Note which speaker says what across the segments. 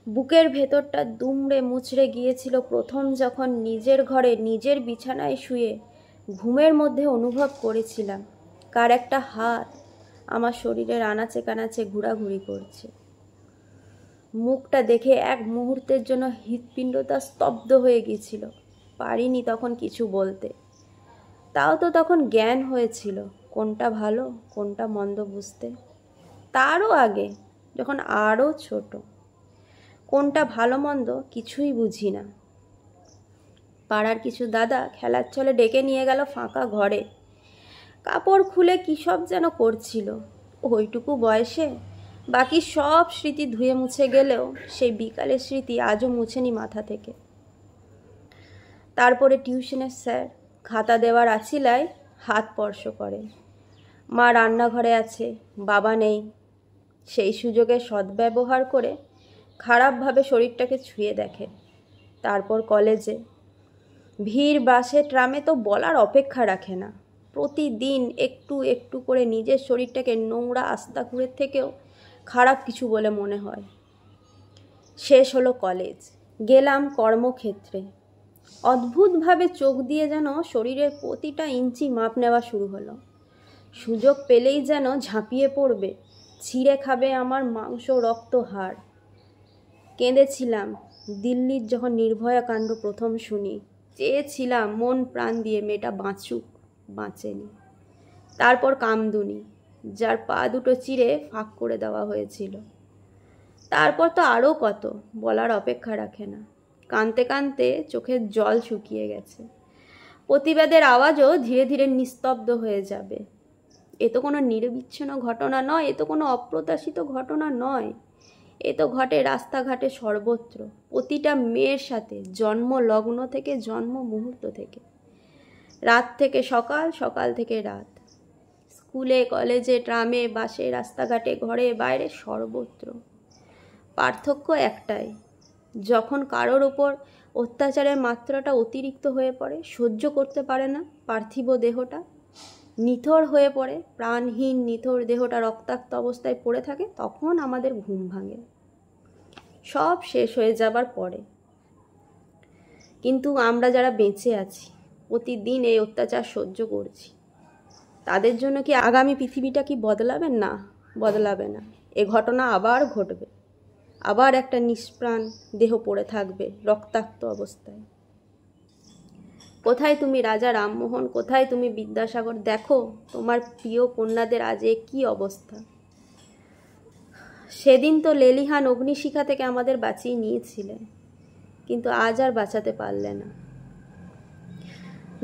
Speaker 1: বুকের ভেতরটা দুমড়ে মুচড়ে গিয়েছিল প্রথম যখন নিজের ঘরে নিজের বিছানায় শুয়ে ঘুমের মধ্যে অনুভব করেছিলাম কার একটা হাত আমার শরীরের আনাচে কানাচে ঘোরাঘুরি করছে। মুখটা দেখে এক মুহূর্তের জন্য হৃৎপিণ্ডটা স্তব্ধ হয়ে গিয়েছিল। পারিনি তখন কিছু বলতে। তাও তো তখন জ্ঞান হয়েছিল কোনটা ভালো কোনটা মন্দ বুঝতে। তারও আগে যখন আরও ছোট, কোনটা ভালো মন্দ কিছুই বুঝি না। পাড়ার কিছু দাদা খেলার ছলে ডেকে নিয়ে গেল ফাঁকা ঘরে। কাপড় খুলে কী সব যেন করছিল। ওইটুকু বয়সে বাকি সব স্মৃতি ধুয়ে মুছে গেলেও সেই বিকালের স্মৃতি আজও মুছেনি মাথা থেকে। তারপরে টিউশনের স্যার খাতা দেওয়ার আছিলায় হাত স্পর্শ করে। মা রান্নাঘরে আছে, বাবা নেই। সেই সুযোগে সদ্ব্যবহার করে খারাপভাবে শরীরটাকে ছুঁয়ে দেখে। তারপর কলেজে ভিড়, বাসে, ট্রামে তো বলার অপেক্ষা রাখে না। প্রতিদিন একটু একটু করে নিজের শরীরটাকে নোংরা আস্তাকুড়ের থেকেও খারাপ কিছু বলে মনে হয়। শেষ হলো কলেজ, গেলাম কর্মক্ষেত্রে। অদ্ভুতভাবে চোখ দিয়ে যেন শরীরের প্রতিটা ইঞ্চি মাপ নেওয়া শুরু হলো। সুযোগ পেলেই যেন ঝাঁপিয়ে পড়বে, ছিঁড়ে খাবে আমার মাংস, রক্ত, হাড়। কেঁদেছিলাম দিল্লির যখন নির্ভয়া কাণ্ড প্রথম শুনি। চেয়েছিলাম মন প্রাণ দিয়ে মেয়েটা বাঁচুক, বাঁচেনি। তারপর কামদুনি, যার পা দুটো চিরে ফাঁক করে দেওয়া হয়েছিল। তারপর তো আরও কত, বলার অপেক্ষা রাখে না। কাঁদতে কাঁদতে চোখের জল শুকিয়ে গেছে। প্রতিবাদের আওয়াজও ধীরে ধীরে নিস্তব্ধ হয়ে যাবে। এ তো কোনো নিরবিচ্ছিন্ন ঘটনা নয়, এ তো কোনো অপ্রত্যাশিত ঘটনা নয়। এ তো ঘটে রাস্তাঘাটে সর্বত্র, প্রতিটা মেয়ের সাথে, জন্ম লগ্ন থেকে জন্ম মুহূর্ত থেকে। রাত থেকে সকাল, সকাল থেকে রাত। স্কুলে, কলেজে, ট্রামে, বাসে, রাস্তাঘাটে, ঘরে বাইরে, সর্বত্র। পার্থক্য একটাই, যখন কারোর ওপর অত্যাচারের মাত্রাটা অতিরিক্ত হয়ে পড়ে, সহ্য করতে পারে না পার্থিব দেহটা, নিথর হয়ে পড়ে, প্রাণহীন নিথর দেহটা রক্তাক্ত অবস্থায় পড়ে থাকে, তখন আমাদের ঘুম ভাঙে। সব শেষ হয়ে যাবার পরে। কিন্তু আমরা যারা বেঁচে আছি, প্রতিদিন এই অত্যাচার সহ্য করছি, তাদের জন্য কি আগামী পৃথিবীটা কি বদলাবে? না, বদলাবে না। এ ঘটনা আবার ঘটবে, আবার একটা নিষ্প্রাণ দেহ পড়ে থাকবে রক্তাক্ত অবস্থায়। কোথায় তুমি রাজা রামমোহন, কোথায় তুমি বিদ্যাসাগর? দেখো তোমার প্রিয় কন্যাদের আজ কি অবস্থা। সেদিন তো লেলিহান অগ্নিশিখা থেকে আমাদের বাঁচিয়ে নিয়েছিলেন, কিন্তু আজ আর বাঁচাতে পারলে না।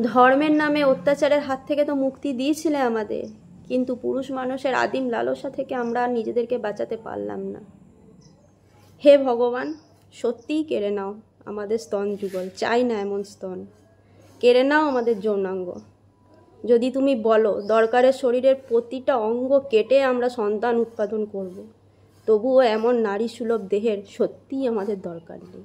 Speaker 1: ধর্মের নামে অত্যাচারের হাত থেকে তো মুক্তি দিয়েছিলে আমাদের, কিন্তু পুরুষ মানুষের আদিম লালসা থেকে আমরা আর নিজেদেরকে বাঁচাতে পারলাম না। হে ভগবান, সত্যিই কেড়ে নাও আমাদের স্তন যুগল, চাই না এমন স্তন। কেড়ে নাও আমাদের যৌনাঙ্গ। যদি তুমি বলো দরকারে শরীরের প্রতিটা অঙ্গ কেটে আমরা সন্তান উৎপাদন করব, তবুও এমন নারী সুলভ দেহের সত্যিই আমাদের দরকার নেই।